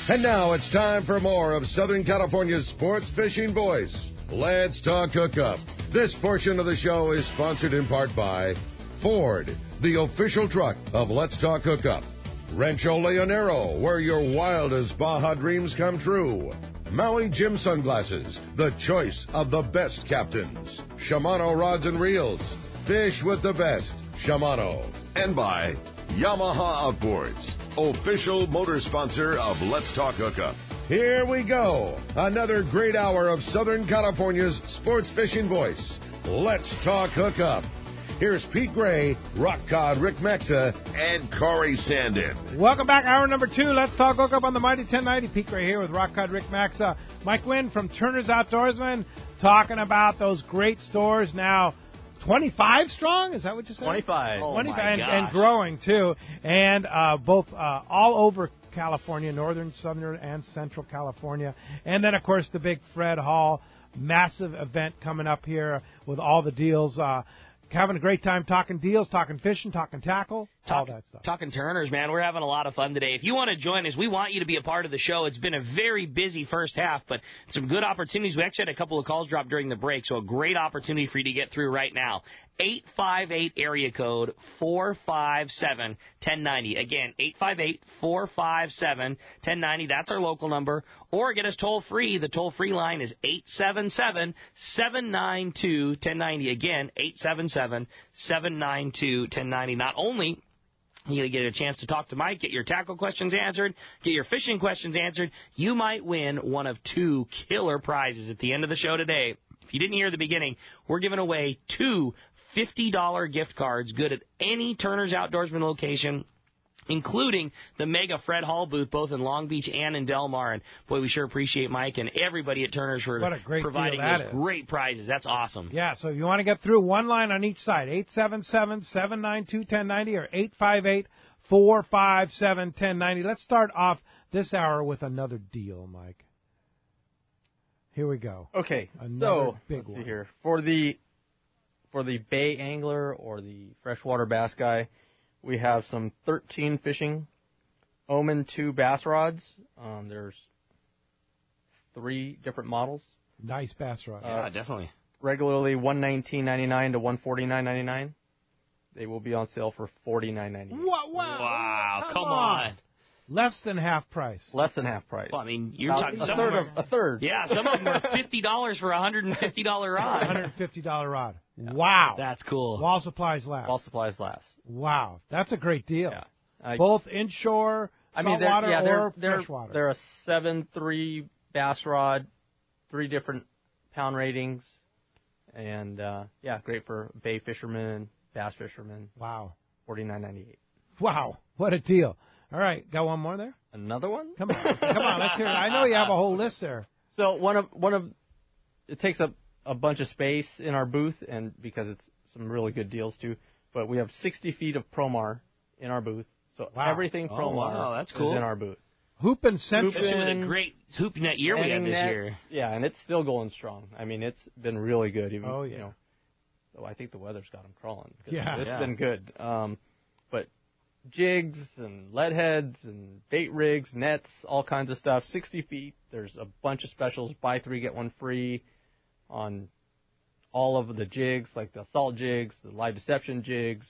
And now it's time for more of Southern California's sports fishing voice. Let's talk hookup. This portion of the show is sponsored in part by Ford, the official truck of Let's Talk Hookup. Rancho Leonero, where your wildest Baja dreams come true. Maui Jim Sunglasses, the choice of the best captains. Shimano Rods and Reels, fish with the best. Shimano. And by Yamaha Outboards, official motor sponsor of Let's Talk Hookup. Here we go. Another great hour of Southern California's sports fishing voice. Let's Talk Hookup. Here's Pete Gray, Rock Cod Rick Maxa, and Corey Sandin. Welcome back. Hour number 2. Let's Talk Hookup on the Mighty 1090. Pete Gray here with Rock Cod Rick Maxa. Mike Wynn from Turner's Outdoorsman talking about those great stores now. 25 strong? Is that what you said? 25. Oh, 25 my gosh. and growing, too. And both all over California, northern, southern, and central California. And then, of course, the big Fred Hall massive event coming up here with all the deals. Having a great time talking deals, talking fishing, talking tackle, all that stuff. Talking Turners, man. We're having a lot of fun today. If you want to join us, we want you to be a part of the show. It's been a very busy first half, but some good opportunities. We actually had a couple of calls drop during the break, so a great opportunity for you to get through right now. 858 area code 457-1090. Again, 858-457-1090. That's our local number. Or get us toll-free. The toll-free line is 877-792-1090. Again, 877-792-1090. Not only you're going to get a chance to talk to Mike, get your tackle questions answered, get your fishing questions answered, you might win one of 2 killer prizes at the end of the show today. If you didn't hear the beginning, we're giving away 2 $50 gift cards good at any Turner's Outdoorsman location, including the Mega Fred Hall booth, both in Long Beach and in Del Mar. And, boy, we sure appreciate Mike and everybody at Turner's for providing those great prizes. That's awesome. Yeah, so if you want to get through, one line on each side, 877-792-1090 or 858-457-1090. Let's start off this hour with another deal, Mike. Here we go. Okay, so let's see here. For the bay angler or the freshwater bass guy, we have some 13 fishing Omen 2 bass rods. There's 3 different models. Nice bass rod. Yeah, definitely. Regularly $119.99 to $149.99. They will be on sale for $49.98. Wow, come on. Less than half price. Less than half price. Well, I mean, you're talking a third. Yeah, some of them are $50 for a $150 rod. $150 rod. Yeah. Wow. That's cool. While supplies last. While supplies last. Wow. That's a great deal. Yeah. Both inshore, saltwater, or freshwater. They're a 7.3 bass rod, 3 different pound ratings, and, great for bay fishermen, bass fishermen. Wow. $49.98. Wow. What a deal. All right, got one more there? Another one? Come on, let's hear it. I know you have a whole list there. So one of it takes up a bunch of space in our booth, and because it's some really good deals too. But we have 60 feet of Promar in our booth, so everything Promar that's cool. is in our booth. Hoop and Central. Especially with a great hoop net year we had this year. Yeah, and it's still going strong. I mean, it's been really good. Even, yeah. So I think the weather's got them crawling. Yeah. It's been good. But jigs and lead heads and bait rigs, nets, all kinds of stuff. 60 feet. There's a bunch of specials. Buy 3, get 1 free on all of the jigs, like the assault jigs, the live deception jigs.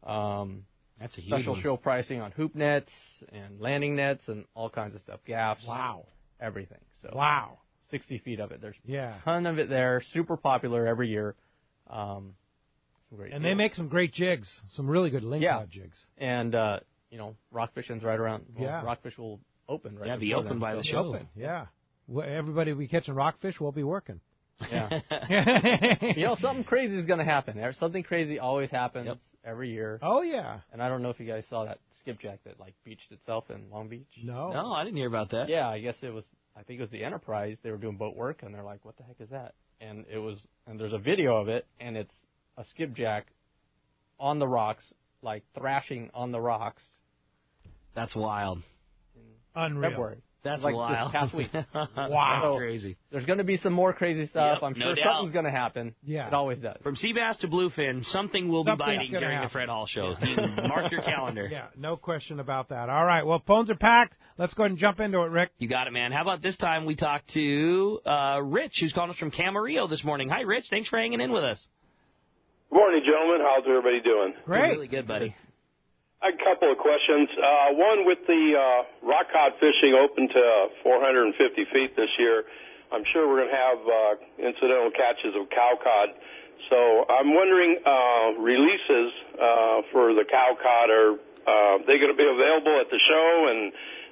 That's a huge special show pricing on hoop nets and landing nets and all kinds of stuff. Gaffs. Wow. Everything. So 60 feet of it. There's a ton of it there. Super popular every year. And they make some great jigs, some really good link rod jigs. And, rock fishing's right around. Well, rockfish will open right be open by the show. Yeah. Well, everybody we catching rockfish will be working. Yeah. Something crazy is going to happen. Something crazy always happens every year. Oh, yeah. And I don't know if you guys saw that skipjack that, beached itself in Long Beach. No, I didn't hear about that. Yeah, I think it was the Enterprise. They were doing boat work, and they're like, what the heck is that? And there's a video of it, and it's a skipjack on the rocks, thrashing on the rocks. That's wild. Unreal. February. That's like wild. this past week. Wow. That's crazy. There's going to be some more crazy stuff. Yep, I'm no sure doubt. something's going to happen. Yeah. It always does. From sea bass to bluefin, something will be Something's biting gonna during the happen. Fred Hall show. You can mark your calendar. Yeah, no question about that. All right, well, phones are packed. Let's go ahead and jump into it, Rick. You got it, man. How about this time we talk to Rich, who's calling us from Camarillo this morning. Hi, Rich. Thanks for hanging in with us. Good morning, gentlemen. How's everybody doing? Great. Really good, buddy. A couple of questions. One, with the rock cod fishing open to 450 feet this year, I'm sure we're going to have incidental catches of cow cod. So I'm wondering, releases for the cow cod, are they going to be available at the show?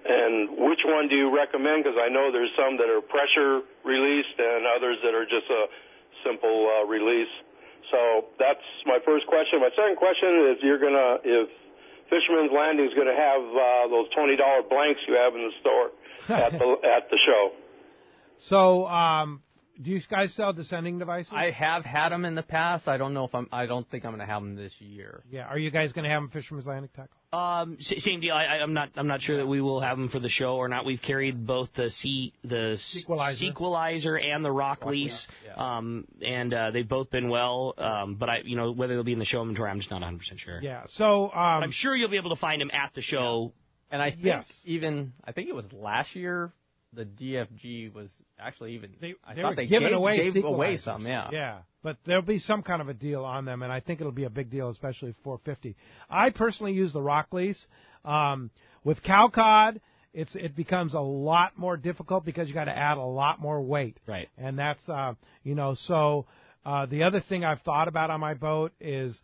And which one do you recommend? Because I know there's some that are pressure released and others that are just a simple release. So that's my first question. My second question is, if Fisherman's Landing is going to have those $20 blanks you have in the store at the show. So, do you guys sell descending devices? I have had them in the past. I don't think I'm going to have them this year. Yeah. Are you guys going to have them Fisherman's Landing tackle? Same deal. I'm not sure that we will have them for the show or not. We've carried both the Sequelizer and the Rock Lease, and they've both been well. But whether they'll be in the show inventory, I'm just not 100% sure. Yeah. So I'm sure you'll be able to find them at the show. And I think I think it was last year, the DFG was actually even. I thought they gave away some. Yeah. Yeah. But there'll be some kind of a deal on them, and I think it'll be a big deal, especially 450. I personally use the Rock Lease. With cow cod, it becomes a lot more difficult because you got to add a lot more weight. Right. And that's so. The other thing I've thought about on my boat is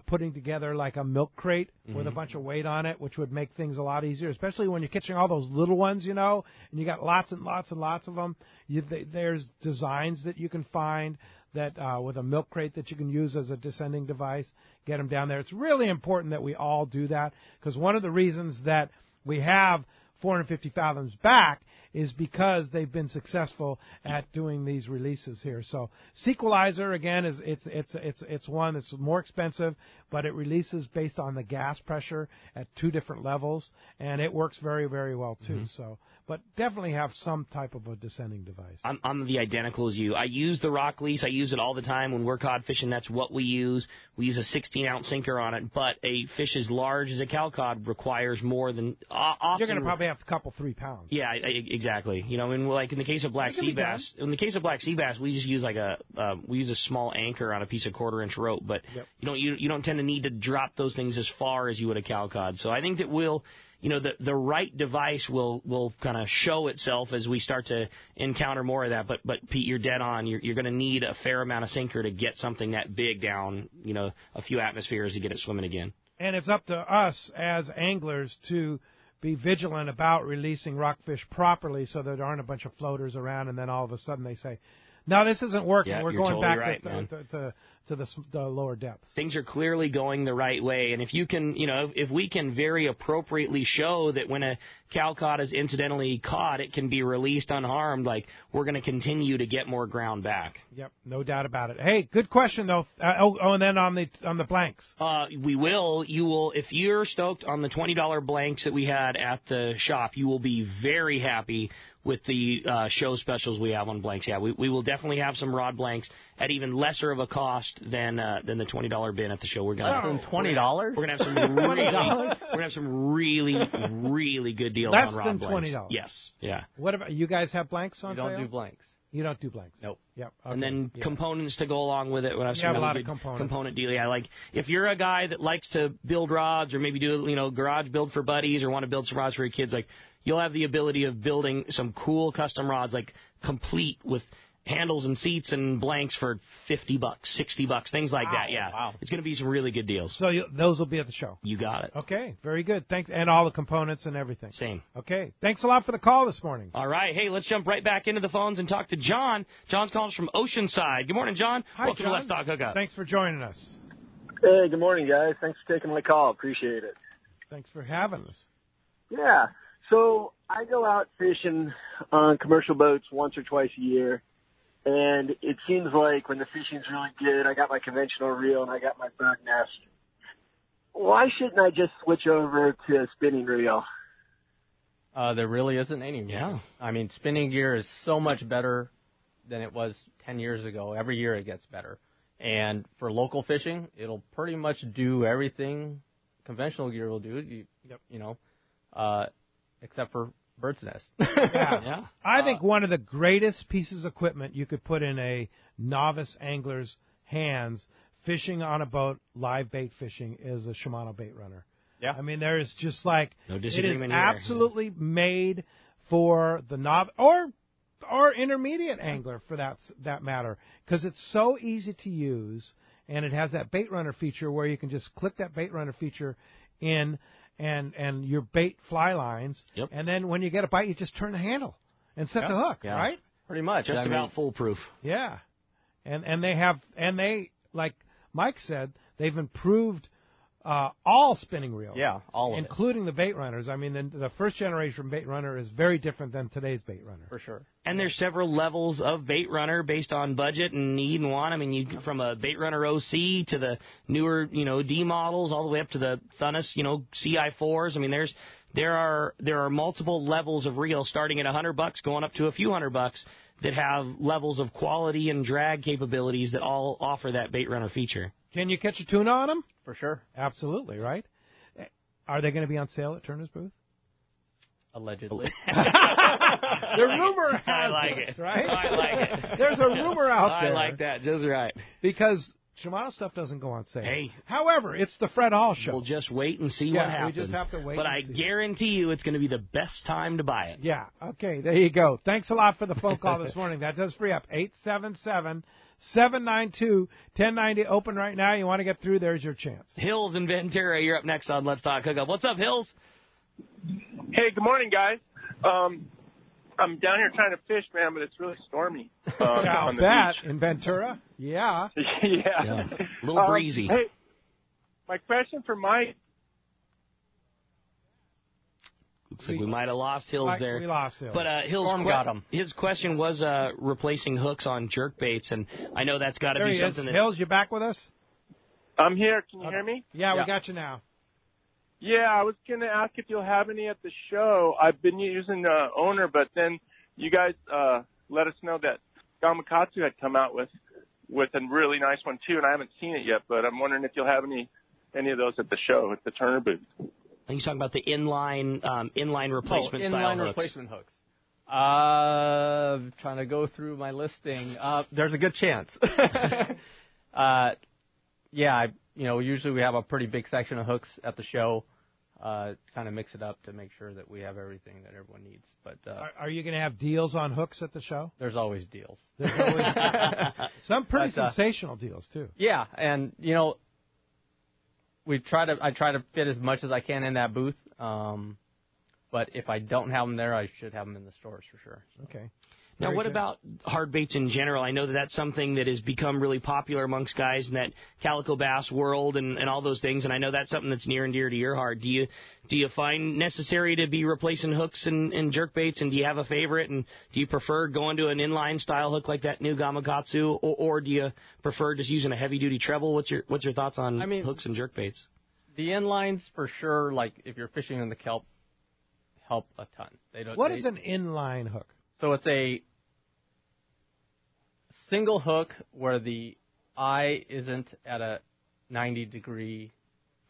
putting together like a milk crate with a bunch of weight on it, which would make things a lot easier, especially when you're catching all those little ones, and you got lots and lots and lots of them. There's designs that you can find that with a milk crate that you can use as a descending device, get them down there. It's really important that we all do that, because one of the reasons that we have 450 fathoms back is because they've been successful at doing these releases here. So Sequelizer, again, it's one that's more expensive, but it releases based on the gas pressure at 2 different levels, and it works very, very well too. So, but definitely have some type of a descending device. I'm the identical as you. I use the Rock Lease. I use it all the time when we're cod fishing. That's what we use. We use a 16-ounce sinker on it, but a fish as large as a cow cod requires more than often. You're going to probably have a couple, 3 pounds. Yeah, exactly. Like in the case of black sea bass, we just use we use a small anchor on a piece of 1/4-inch rope, but you don't tend to need to drop those things as far as you would a cow cod. So I think that the right device will kind of show itself as we start to encounter more of that. But Pete, you're dead on. You're going to need a fair amount of sinker to get something that big down, a few atmospheres to get it swimming again. And it's up to us as anglers to be vigilant about releasing rockfish properly, so there aren't a bunch of floaters around, and then all of a sudden they say, "No, this isn't working. Yeah, We're you're going totally back right, to the lower depths." Things are clearly going the right way, and if you can, if we can very appropriately show that when a cow cod is incidentally caught, it can be released unharmed, like, we're going to continue to get more ground back. Yep, no doubt about it. Hey, good question though. And then on the blanks. You will, if you're stoked on the $20 blanks that we had at the shop, you will be very happy with the show specials we have on blanks. Yeah, we will definitely have some rod blanks at even lesser of a cost than the $20 bin at the show. We're gonna $20. We're gonna have some really good deals Less on rod than blanks. $20. Yes, yeah. What about you guys? Have blanks on We don't sale? do blanks. You don't do blanks. Nope. Yep. Okay. And then components to go along with it. When I have a lot of components. Component deal. Yeah, like if you're a guy that likes to build rods or maybe do garage build for buddies or want to build some rods for your kids, like you'll have the ability of building some cool custom rods, like complete with handles and seats and blanks for $50, $60, things like that. Yeah, wow. It's going to be some really good deals. So those will be at the show. You got it. Okay, very good. Thanks, and all the components and everything. Same. Okay, thanks a lot for the call this morning. All right, hey, let's jump right back into the phones and talk to John. John's calling us from Oceanside. Good morning, John. Hi, Welcome John. to Let's Talk Hookup. Thanks for joining us. Hey, good morning, guys. Thanks for taking my call. Appreciate it. Thanks for having us. Yeah. So I go out fishing on commercial boats once or twice a year, and it seems like when the fishing's really good, I got my conventional reel and I got my bird nest. Why shouldn't I just switch over to a spinning reel? There really isn't any reason. Yeah. I mean, spinning gear is so much better than it was 10 years ago. Every year it gets better. And for local fishing, it'll pretty much do everything conventional gear will do, except for bird's nest. Yeah. I think one of the greatest pieces of equipment you could put in a novice angler's hands fishing on a boat, live bait fishing, is a Shimano bait runner. Yeah. I mean, there is just like, No it is disagreement here. absolutely made for the novice or intermediate angler for that matter, because it's so easy to use, and it has that bait runner feature where you can just click that bait runner feature in and your bait fly lines, and then when you get a bite, you just turn the handle and set the hook, right? Pretty much. Just about foolproof. Yeah, and they like Mike said, they've improved all spinning reels. Yeah, all of including the bait runners. I mean, the first generation bait runner is very different than today's bait runner. For sure. And there's several levels of bait runner based on budget and need and want. I mean, you from a bait runner OC to the newer, D models, all the way up to the Thunus, CI4s. I mean, there are multiple levels of reel starting at $100, going up to a few $100 that have levels of quality and drag capabilities that all offer that bait runner feature. Can you catch a tuna on them? For sure. Absolutely, right? Are they going to be on sale at Turner's booth? Allegedly. The rumor has I like it. Right? I like it. There's a rumor out there. I like that. Just right. Because Shimano stuff doesn't go on sale. Hey. However, it's the Fred Hall show. We'll just wait and see what happens. We just have to wait. But I guarantee you it's going to be the best time to buy it. Yeah. Okay, there you go. Thanks a lot for the phone call this morning. That does free up. 877-792-1090. Open right now. You want to get through, there's your chance. Hills in Ventura, you're up next on Let's Talk Hookup. What's up, Hills? Hey, good morning, guys. I'm down here trying to fish, man, but it's really stormy. I'll bet. In Ventura? Yeah. Yeah. A little breezy. Hey, my question for Mike. Looks like we might have lost Hills there. We lost Hills. But Hills got him. His question was replacing hooks on jerk baits, and I know that's got to There be he something is. that... Hills, you back with us? I'm here. Can you hear me? Yeah, we got you now. Yeah, I was going to ask if you'll have any at the show. I've been using Owner, but then you guys let us know that Gamakatsu had come out with a really nice one, too, and I haven't seen it yet, but I'm wondering if you'll have any of those at the show, at the Turner booth. I think he's talking about the inline replacement style inline hooks. replacement hooks. Trying to go through my listing. There's a good chance. Usually we have a pretty big section of hooks at the show. Kind of mix it up to make sure that we have everything that everyone needs. But are you going to have deals on hooks at the show? there's always deals. There's always some pretty sensational deals too. Yeah, and I try to fit as much as I can in that booth. But if I don't have them there, I should have them in the stores for sure. So. Okay. Now, what about hard baits in general? I know that that's something that has become really popular amongst guys in that calico bass world and all those things, and I know that's something that's near and dear to your heart. Do you find necessary to be replacing hooks and jerk baits, and do you have a favorite, and do you prefer going to an inline style hook like that new Gamakatsu, or do you prefer just using a heavy-duty treble? What's your thoughts on hooks and jerk baits? The inlines, for sure, like if you're fishing in the kelp, help a ton. What is an inline hook? So it's a single hook where the eye isn't at a 90 degree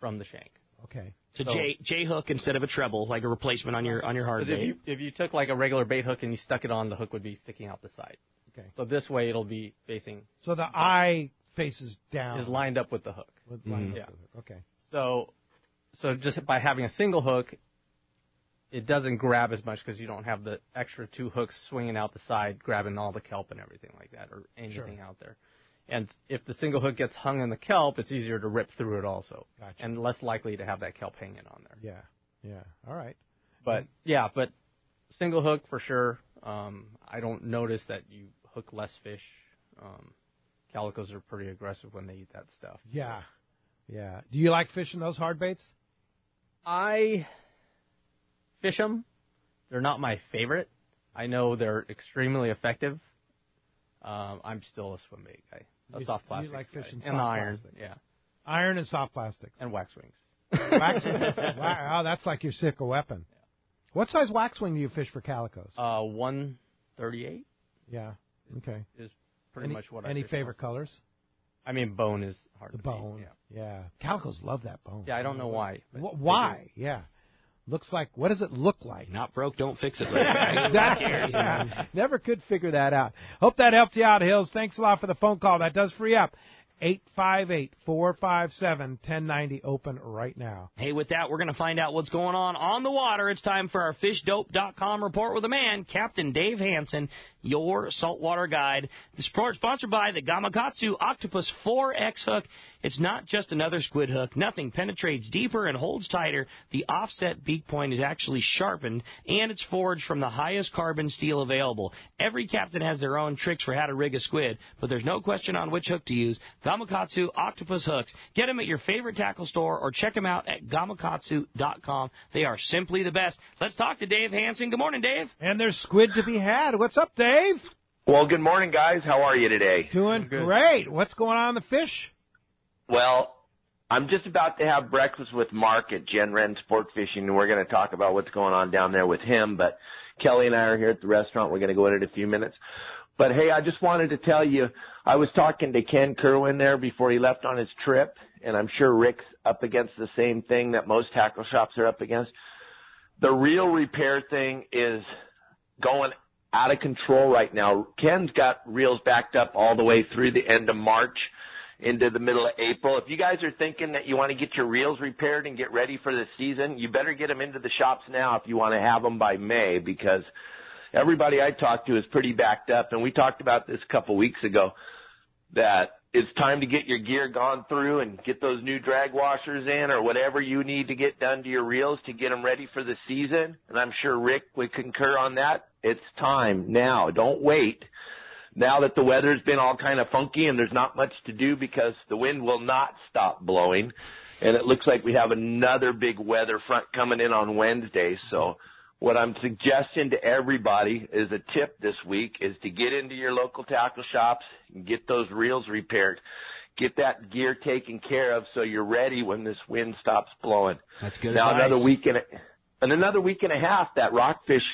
from the shank. Okay. So J hook instead of a treble, like a replacement on your hard bait. If you took like a regular bait hook and you stuck it on, the hook would be sticking out the side. Okay. So this way it'll be facing. So the eye faces down. Is lined up with the hook. Okay. So just by having a single hook, it doesn't grab as much because you don't have the extra two hooks swinging out the side, grabbing all the kelp and everything like that, or anything out there. And if the single hook gets hung in the kelp, it's easier to rip through it also, and less likely to have that kelp hanging on there. Yeah. All right. But single hook for sure. I don't notice that you hook less fish. Calicos are pretty aggressive when they eat that stuff. Yeah. Do you like fishing those hard baits? I fish them. They're not my favorite. I know they're extremely effective. I'm still a swim bait guy. A soft plastic. You like fishing and soft iron, plastics. yeah. Iron and soft plastics. And wax wings. Wax wings. Wow, that's like your sicker weapon. What size waxwing do you fish for calicos? 138. Yeah. Okay. Is pretty much what I Any fish favorite most. colors? I mean, bone is hard The to beat, bone. Yeah. Calicos love that bone. Yeah, I don't know why. Why? Yeah. Looks like, what does it look like? Not broke, don't fix it. Exactly. Yeah. Never could figure that out. Hope that helped you out, Hills. Thanks a lot for the phone call. That does free up. 858-457-1090 open right now. Hey, with that, we're going to find out what's going on the water. It's time for our FishDope.com report with a man, Captain Dave Hansen, your saltwater guide. The report sponsored by the Gamakatsu Octopus 4X hook. It's not just another squid hook. Nothing penetrates deeper and holds tighter. The offset beak point is actually sharpened, and it's forged from the highest carbon steel available. Every captain has their own tricks for how to rig a squid, but there's no question on which hook to use. Gamakatsu Octopus hooks. Get them at your favorite tackle store or check them out at gamakatsu.com. They are simply the best. Let's talk to Dave Hansen. Good morning, Dave. And there's squid to be had. What's up, Dave? Well, good morning, guys. How are you today? Doing great. What's going on in the fish? Well, I'm just about to have breakfast with Mark at Gen Ren Sport Fishing, and we're going to talk about what's going on down there with him. But Kelly and I are here at the restaurant. We're going to go in a few minutes. But, hey, I just wanted to tell you, I was talking to Ken Kerwin there before he left on his trip, and I'm sure Rick's up against the same thing that most tackle shops are up against. The reel repair thing is going out of control right now. Ken's got reels backed up all the way through the end of March into the middle of April. If you guys are thinking that you want to get your reels repaired and get ready for the season, you better get them into the shops now if you want to have them by May, because everybody I talked to is pretty backed up. And we talked about this a couple weeks ago, that it's time to get your gear gone through and get those new drag washers in or whatever you need to get done to your reels to get them ready for the season. And I'm sure Rick would concur on that. It's time now. Don't wait. Now that the weather's been all kind of funky and there's not much to do because the wind will not stop blowing, and it looks like we have another big weather front coming in on Wednesday. So what I'm suggesting to everybody is a tip this week is to get into your local tackle shops and get those reels repaired. Get that gear taken care of so you're ready when this wind stops blowing. That's good now, advice. another week and a half, that rockfish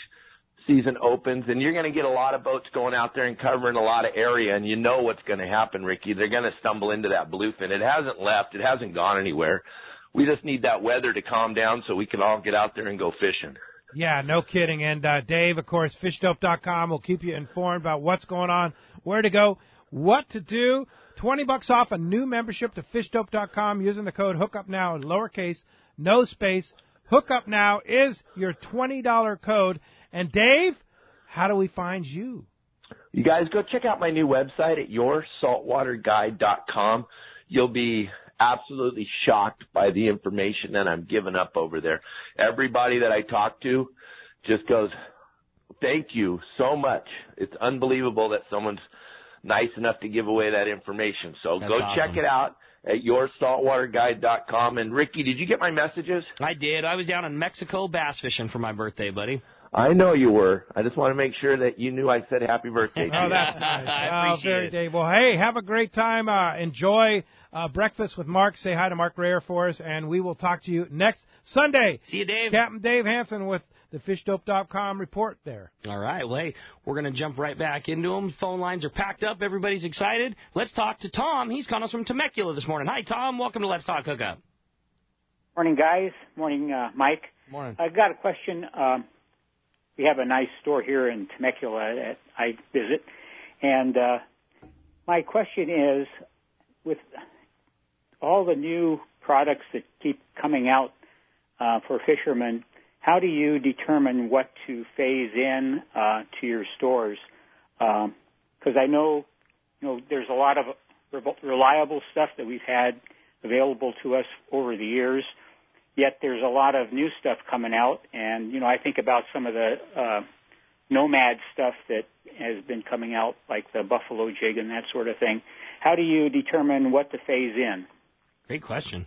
season opens, and you're going to get a lot of boats going out there and covering a lot of area, and you know what's going to happen, Ricky. They're going to stumble into that bluefin. It hasn't left. It hasn't gone anywhere. We just need that weather to calm down so we can all get out there and go fishing. Yeah, no kidding. And Dave, of course, fishdope.com will keep you informed about what's going on, where to go, what to do. $20 off a new membership to fishdope.com using the code HOOKUPNOW in lowercase, no space. Hookup Now is your $20 code. And Dave, how do we find you? You guys go check out my new website at yoursaltwaterguide.com. You'll be absolutely shocked by the information that I'm giving up over there. Everybody that I talk to just goes, thank you so much. It's unbelievable that someone's nice enough to give away that information. So That's go awesome. check it out at yoursaltwaterguide.com. And Ricky, did you get my messages? I did. I was down in Mexico bass fishing for my birthday, buddy. I know you were. I just want to make sure that you knew I said happy birthday to you. Oh, that's nice. I appreciate very it. Dave. Well, hey, have a great time. Enjoy breakfast with Mark. Say hi to Mark Rayer for us, and we will talk to you next Sunday. See you, Dave. Captain Dave Hansen with the fishdope.com report there. All right. Well, hey, we're going to jump right back into them. Phone lines are packed up. Everybody's excited. Let's talk to Tom. He's calling us from Temecula this morning. Hi, Tom. Welcome to Let's Talk Hookup. Morning, guys. Morning, Mike. Morning. I've got a question. We have a nice store here in Temecula that I visit. And my question is, with all the new products that keep coming out for fishermen, how do you determine what to phase in to your stores? Because I know, there's a lot of reliable stuff that we've had available to us over the years, yet there's a lot of new stuff coming out. And, I think about some of the nomad stuff that has been coming out, like the buffalo jig and that sort of thing. How do you determine what to phase in? Great question.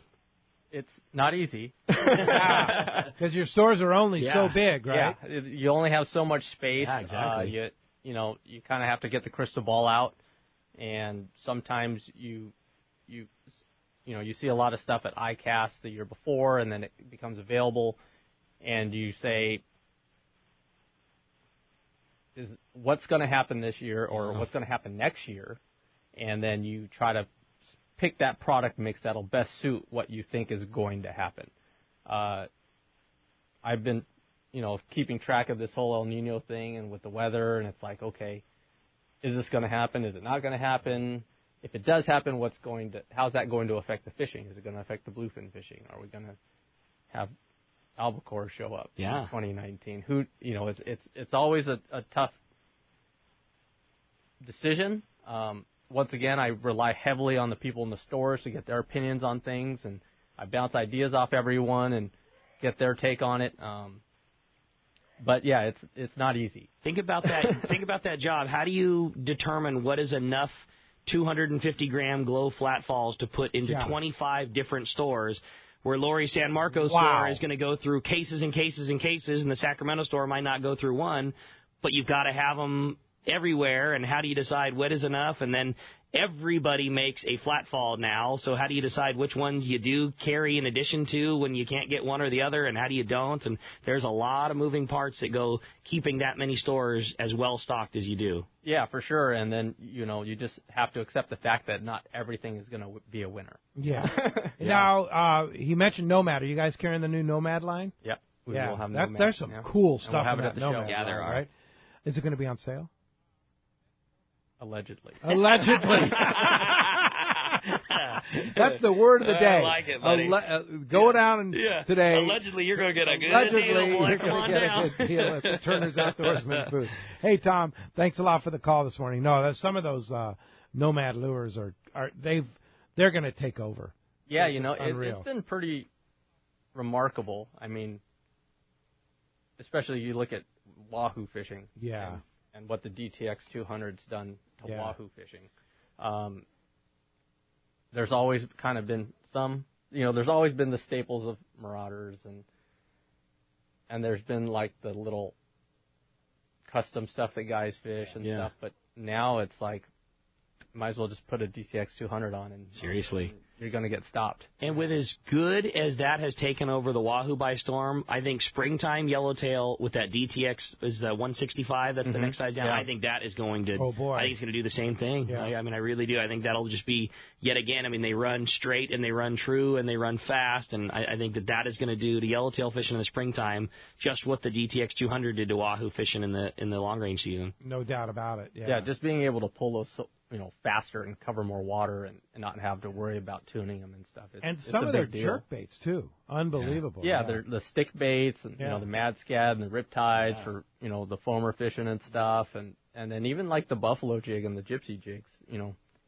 It's not easy. Because your stores are only so big, right? Yeah, you only have so much space. Yeah, exactly. You kind of have to get the crystal ball out, and sometimes you see a lot of stuff at ICAST the year before, and then it becomes available, and you say, is what's going to happen this year or what's going to happen next year, and then you try to pick that product mix that'll best suit what you think is going to happen. I've been, keeping track of this whole El Nino thing and with the weather, and it's like, okay, is this going to happen? Is it not going to happen? If it does happen, how's that going to affect the fishing? Is it going to affect the bluefin fishing? Are we going to have albacore show up in 2019? It's always a tough decision. Once again, I rely heavily on the people in the stores to get their opinions on things, and I bounce ideas off everyone and get their take on it. But yeah, it's not easy. Think about that. Think about that job. How do you determine what is enough 250-gram glow flat falls to put into 25 different stores? Where Lori San Marcos' store is going to go through cases and cases and cases, and the Sacramento store might not go through one, but you've got to have them everywhere. And how do you decide what is enough? And then everybody makes a flat fall now, so how do you decide which ones you do carry in addition to when you can't get one or the other, and how do you don't? And there's a lot of moving parts that go keeping that many stores as well stocked as you do. Yeah, for sure. And then, you just have to accept the fact that not everything is going to be a winner. Yeah. Now, he mentioned Nomad. Are you guys carrying the new Nomad line? Yep. We will have Nomad. There's some cool stuff we'll have in it at that the Nomad show. Yeah, there line, are. right? Is it going to be on sale? Allegedly. Allegedly. That's the word of the day. I like it, buddy. Go down and today. Allegedly, you're going to get a good Allegedly, deal. Boy, you're come going on to get down. a good deal at the Turner's Outdoorsman booth. Hey, Tom, thanks a lot for the call this morning. No, some of those Nomad lures they're going to take over. Yeah, it's it's been pretty remarkable. I mean, especially you look at wahoo fishing. Yeah. And what the DTX 200's done to wahoo fishing. There's always kind of been there's always been the staples of Marauders, and there's been like the little custom stuff that guys fish and stuff, but now it's like, might as well just put a DTX 200 on and seriously, you're going to get stopped. And with as good as that has taken over the Wahoo by storm, I think springtime yellowtail with that DTX is the 165. That's the next size down. I think that is going to. Oh boy! I think it's going to do the same thing. Yeah. I mean, I really do. I think that'll just be yet again. I mean, they run straight and they run true and they run fast, and I think that is going to do to yellowtail fishing in the springtime just what the DTX 200 did to Wahoo fishing in the long range season. No doubt about it. Yeah, just being able to pull those faster and cover more water and not have to worry about tuning them and stuff. It's some a of their big deal. jerk baits too, unbelievable. Yeah, they're the stick baits and the mad scad and the riptides for the foamer fishing and stuff, and then even like the buffalo jig and the gypsy jigs.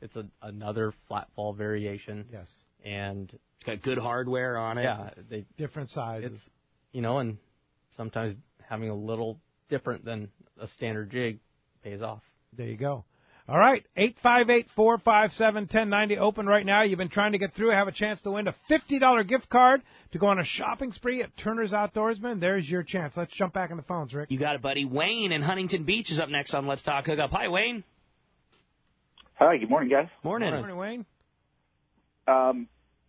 It's another flat fall variation. Yes, and it's got good hardware on it. Yeah, different sizes. It's and sometimes having a little different than a standard jig pays off. There you go. All right, 858-457-1090, open right now. You've been trying to get through. Have a chance to win a $50 gift card to go on a shopping spree at Turner's Outdoorsman. There's your chance. Let's jump back in the phones, Rick. You got it, buddy. Wayne in Huntington Beach is up next on Let's Talk Hookup. Hi, Wayne. Hi, good morning, guys. Morning. Good morning, Wayne. I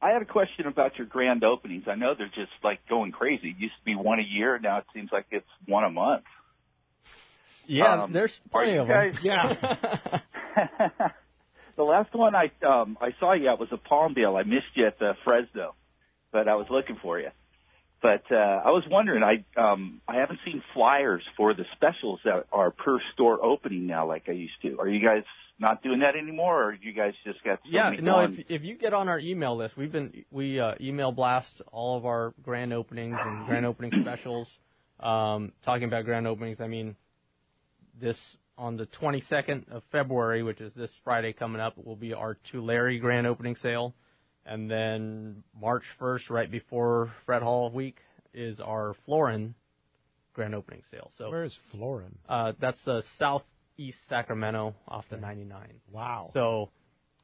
had a question about your grand openings. I know they're just like going crazy. It used to be one a year. Now it seems like it's one a month. Yeah, there's plenty of them. Yeah. The last one I saw you at was a Palmdale. I missed you at the Fresno, but I was looking for you. But I was wondering, I haven't seen flyers for the specials that are per store opening now like I used to. Are you guys not doing that anymore, or you guys just got so many going? If you get on our email list, we email blast all of our grand openings and grand opening specials. Talking about grand openings, I mean, this on the 22nd of February, which is this Friday coming up, will be our Tulare grand opening sale. And then March 1st, right before Fred Hall week, is our Florin grand opening sale. So where is Florin? That's the southeast Sacramento off the 99. Wow. So,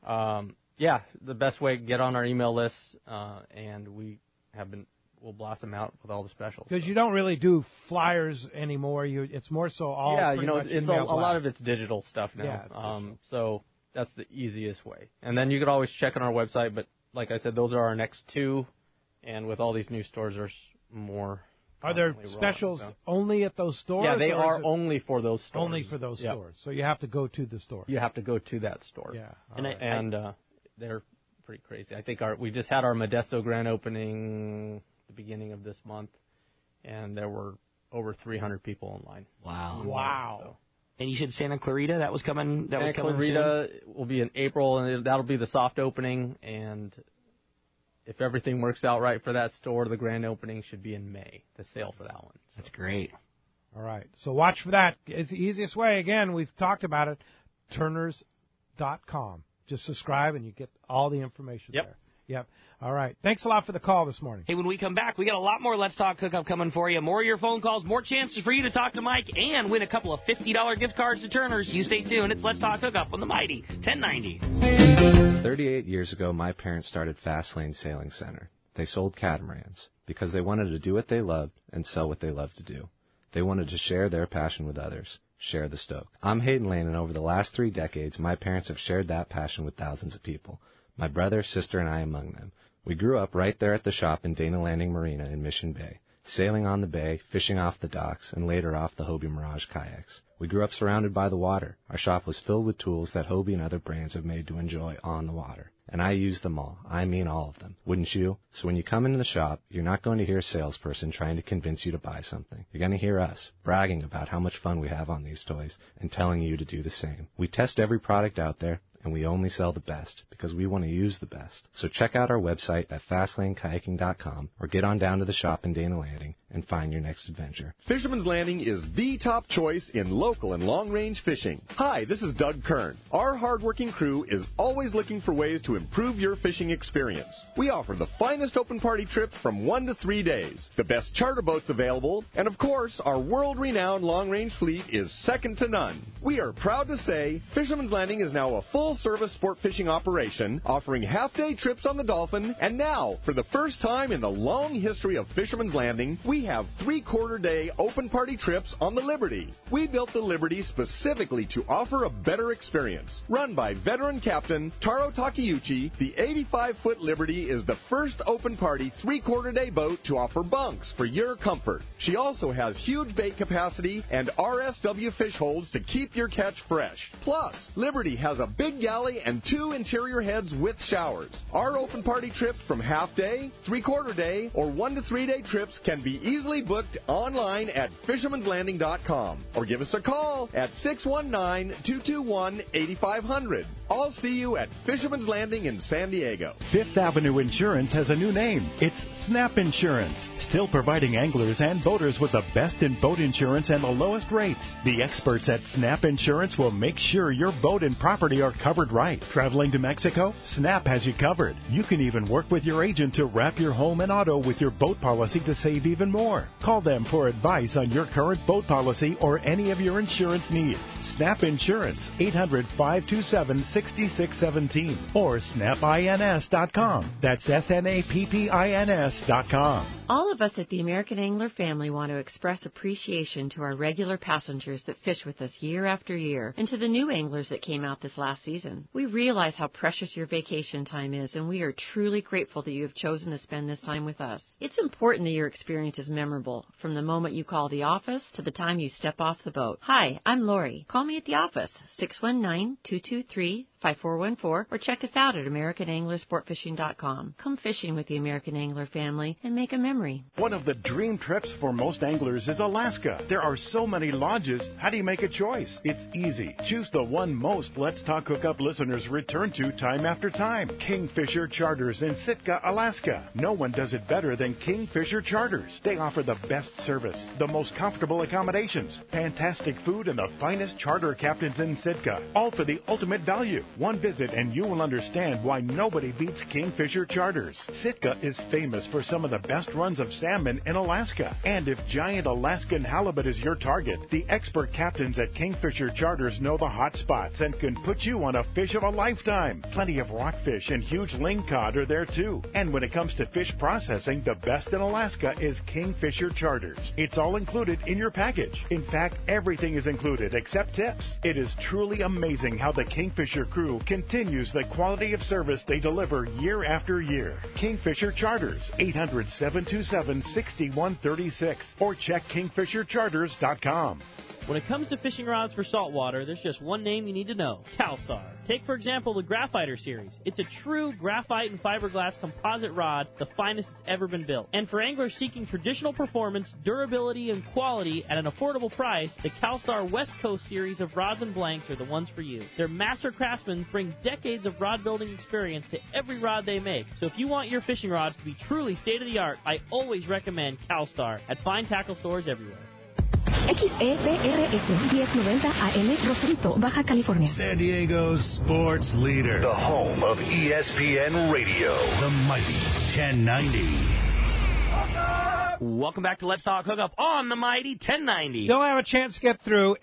the best way to get on our email list, and we'll blast them out with all the specials. Because you don't really do flyers anymore. It's more so all. Yeah, it's a lot of it's digital stuff now. Yeah, so that's the easiest way. And then you could always check on our website. But like I said, those are our next two. And with all these new stores, there's more Are there constantly specials rolling, only at those stores? Yeah, they or are is it only for those stores. only for those Yep. stores. So you have to go to the store. You have to go to that store. Yeah. And all right. They're pretty crazy. I think we just had our Modesto grand opening the beginning of this month, and there were over 300 people in line. Wow. So. And you said Santa Clarita, that was coming. That was Santa coming Clarita will be in April, and that'll be the soft opening. And if everything works out right for that store, the grand opening should be in May. The sale for that one. So. That's great. All right. So watch for that. It's the easiest way. Again, we've talked about it. Turners.com. Just subscribe, and you get all the information there. Yep. All right. Thanks a lot for the call this morning. Hey, when we come back, we got a lot more Let's Talk Hookup coming for you. More of your phone calls, more chances for you to talk to Mike, and win a couple of $50 gift cards to Turner's. You stay tuned. It's Let's Talk Hookup on the Mighty 1090. 38 years ago, my parents started Fast Lane Sailing Center. They sold catamarans because they wanted to do what they loved and sell what they loved to do. They wanted to share their passion with others, share the stoke. I'm Hayden Lane, and over the last 3 decades, my parents have shared that passion with thousands of people. My brother, sister, and I among them. We grew up right there at the shop in Dana Landing Marina in Mission Bay, sailing on the bay, fishing off the docks, and later off the Hobie Mirage kayaks. We grew up surrounded by the water. Our shop was filled with tools that Hobie and other brands have made to enjoy on the water. And I use them all. I mean all of them. Wouldn't you? So when you come into the shop, you're not going to hear a salesperson trying to convince you to buy something. You're going to hear us bragging about how much fun we have on these toys and telling you to do the same. We test every product out there, and we only sell the best because we want to use the best. So check out our website at FastlaneKayaking.com or get on down to the shop in Dana Landing and find your next adventure. Fisherman's Landing is the top choice in local and long-range fishing. Hi, this is Doug Kern. Our hardworking crew is always looking for ways to improve your fishing experience. We offer the finest open party trips from 1 to 3 days, the best charter boats available, and of course, our world-renowned long-range fleet is second to none. We are proud to say Fisherman's Landing is now a full-service sport fishing operation, offering half-day trips on the Dolphin, and now, for the first time in the long history of Fisherman's Landing, we have 3/4-day open party trips on the Liberty. We built the Liberty specifically to offer a better experience. Run by veteran captain Taro Takeuchi, the 85-foot Liberty is the first open party 3/4-day boat to offer bunks for your comfort. She also has huge bait capacity and RSW fish holds to keep your catch fresh. Plus, Liberty has a big galley and 2 interior heads with showers. Our open party trips from half-day, 3/4-day, or 1 to 3 day trips can be easily booked online at fishermanslanding.com or give us a call at 619-221-8500. I'll see you at Fisherman's Landing in San Diego. Fifth Avenue Insurance has a new name. It's Snap Insurance, still providing anglers and boaters with the best in boat insurance and the lowest rates. The experts at Snap Insurance will make sure your boat and property are covered right. Traveling to Mexico? Snap has you covered. You can even work with your agent to wrap your home and auto with your boat policy to save even more. Call them for advice on your current boat policy or any of your insurance needs. Snap Insurance, 800-527-6617 or snapins.com. That's SNAPPINS.com. All of us at the American Angler family want to express appreciation to our regular passengers that fish with us year after year and to the new anglers that came out this last season. We realize how precious your vacation time is, and we are truly grateful that you have chosen to spend this time with us. It's important that your experience is memorable, from the moment you call the office to the time you step off the boat. Hi, I'm Lori. Call me at the office, 619-223-5414, or check us out at AmericanAnglerSportFishing.com. Come fishing with the American Angler family and make a memory. One of the dream trips for most anglers is Alaska. There are so many lodges. How do you make a choice? It's easy. Choose the one most Let's Talk Hookup listeners return to time after time. Kingfisher Charters in Sitka, Alaska. No one does it better than Kingfisher Charters. They offer the best service, the most comfortable accommodations, fantastic food, and the finest charter captains in Sitka. All for the ultimate value. One visit and you will understand why nobody beats Kingfisher Charters. Sitka is famous for some of the best runs of salmon in Alaska. And if giant Alaskan halibut is your target, the expert captains at Kingfisher Charters know the hot spots and can put you on a fish of a lifetime. Plenty of rockfish and huge lingcod are there too. And when it comes to fish processing, the best in Alaska is Kingfisher Charters. It's all included in your package. In fact, everything is included except tips. It is truly amazing how the Kingfisher crew continues the quality of service they deliver year after year. Kingfisher Charters, 800-727-6136, or check kingfishercharters.com. When it comes to fishing rods for saltwater, there's just one name you need to know, CalStar. Take, for example, the Graphiter series. It's a true graphite and fiberglass composite rod, the finest it's ever been built. And for anglers seeking traditional performance, durability, and quality at an affordable price, the CalStar West Coast series of rods and blanks are the ones for you. Their master craftsmen bring decades of rod building experience to every rod they make. So if you want your fishing rods to be truly state-of-the-art, I always recommend CalStar at fine tackle stores everywhere. XEPRS 1090 AM Rosarito, Baja California. San Diego's sports leader. The home of ESPN Radio. The mighty 1090. Welcome back to Let's Talk Hookup on the mighty 1090. Still have a chance to get through.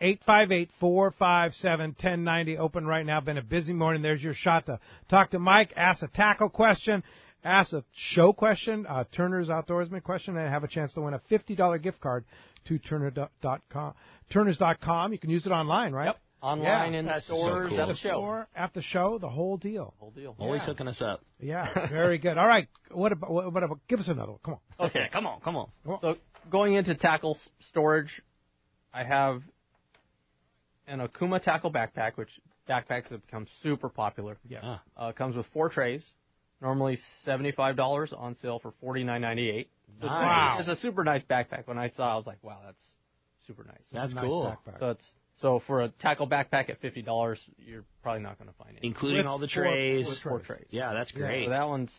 858-457-1090. Open right now. Been a busy morning. There's your shot to talk to Mike, ask a tackle question, ask a show question, Turner's Outdoorsman question, and have a chance to win a $50 gift card to Turners.com. Turners.com. You can use it online, right? Yep. Online in That's stores so cool. at the show. Or at the show, the whole deal. Always hooking us up. Yeah, very good. All right. What about give us another one. Come on. Okay, come on. So going into tackle storage, I have an Okuma tackle backpack, which backpacks have become super popular. Yeah. Comes with 4 trays. Normally $75, on sale for $49.98. So Nice. It's a super nice backpack. When I saw it, I was like, wow, that's super nice. That's nice cool. backpack. So for a tackle backpack at $50, you're probably not going to find it. Including With all the 4 trays. trays. 4 trays. Yeah, that's great. So that one's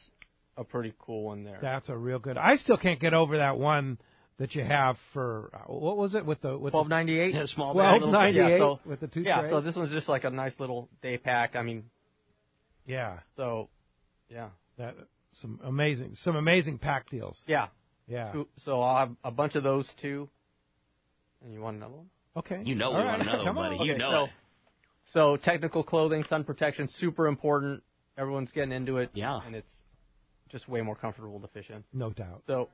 a pretty cool one there. That's a real good. I still can't get over that one that you have for what was it with the $12.98? Yeah, small bag. $12.98 with the 2 trays. Yeah, so this one's just like a nice little day pack. I mean, yeah. So, yeah. Some amazing pack deals. Yeah. Yeah. So I'll have a bunch of those too. And you want another one? Okay. You know we want another one, buddy. You know it. So technical clothing, sun protection, super important. Everyone's getting into it. Yeah. And it's just way more comfortable to fish in. No doubt. So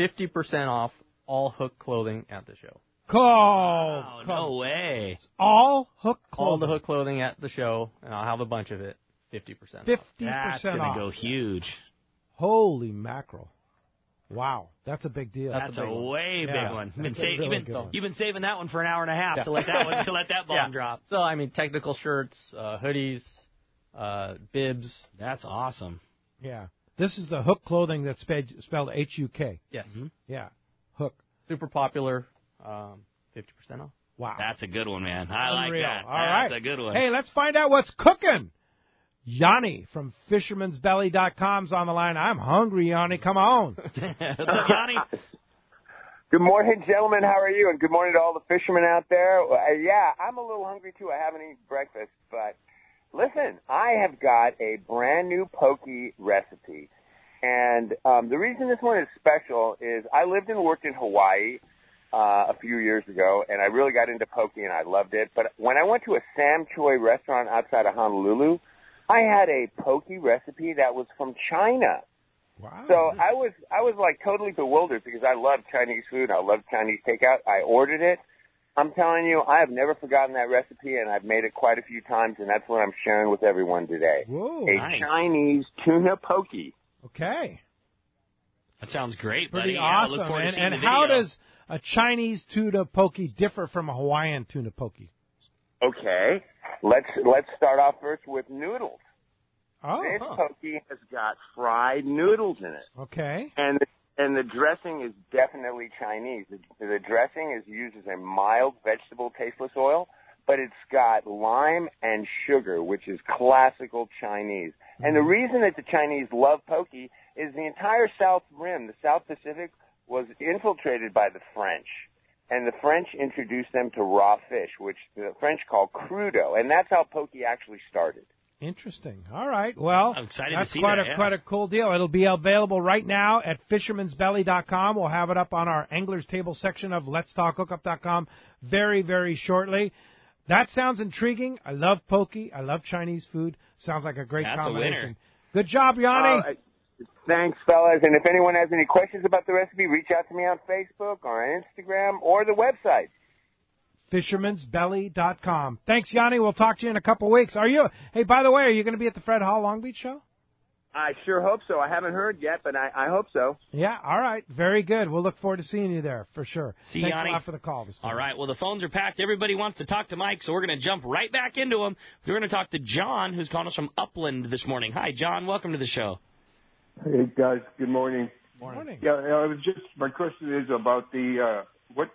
50% off all Hook clothing at the show. No way. All Hook clothing. All the Hook clothing at the show, and I'll have a bunch of it. 50% off. 50% That's going to go huge. Holy mackerel. Wow. That's a big deal. That's a way big one. You've been saving that one for an hour and a half to let that bomb drop. So, I mean, technical shirts, hoodies, bibs. That's awesome. Yeah. This is the Hook clothing that's spelled H-U-K. Yes. Mm-hmm. Yeah. Hook. Super popular. 50% off. Wow. That's a good one, man. I Unreal. like that. All right. That's a good one. Hey, let's find out what's cooking. Yanni from Fisherman'sBelly.com's on the line. I'm hungry, Yanni. Come on. What's up, Yanni? Good morning, gentlemen. How are you? And good morning to all the fishermen out there. Yeah, I'm a little hungry, too. I haven't eaten breakfast. But listen, I have got a brand new pokey recipe. And the reason this one is special is I lived and worked in Hawaii a few years ago, and I really got into poke, and I loved it. But when I went to a Sam Choi restaurant outside of Honolulu, I had a poke recipe that was from China. Wow. So I was like totally bewildered because I love Chinese food. I love Chinese takeout. I ordered it. I'm telling you, I have never forgotten that recipe, and I've made it quite a few times, and that's what I'm sharing with everyone today. Whoa, a Chinese tuna poke. Okay. That sounds great, Pretty buddy. awesome. Yeah, look forward to seeing and the how video. does a Chinese tuna poke differ from a Hawaiian tuna poke? Okay. Let's start off first with noodles. Oh. This poke has got fried noodles in it. Okay. And the dressing is definitely Chinese. The dressing is used as a mild vegetable tasteless oil, but it's got lime and sugar, which is classical Chinese. Mm-hmm. And the reason that the Chinese love poke is the entire South Rim, the South Pacific, was infiltrated by the French. And the French introduced them to raw fish, which the French call crudo. And that's how poke actually started. Interesting. All right. Well, I'm excited that's to see quite that, quite a cool deal. It'll be available right now at Fisherman'sBelly.com. We'll have it up on our Anglers Table section of Let'sTalkHookup.com very, very shortly. That sounds intriguing. I love poke. I love Chinese food. Sounds like a great combination. A winner. Good job, Yanni. Thanks, fellas. And if anyone has any questions about the recipe, reach out to me on Facebook or on Instagram or the website. fishermansbelly.com. Thanks, Yanni. We'll talk to you in a couple weeks. Hey, by the way, are you going to be at the Fred Hall Long Beach show? I sure hope so. I haven't heard yet, but I hope so. Yeah, all right. Very good. We'll look forward to seeing you there for sure. See Thanks Yanni. a lot for the call this morning. All right, well, the phones are packed. Everybody wants to talk to Mike, so we're going to jump right back into him. We're going to talk to John, who's calling us from Upland this morning. Hi, John. Welcome to the show. Hey, guys. Good morning. Morning. Yeah, my question is about what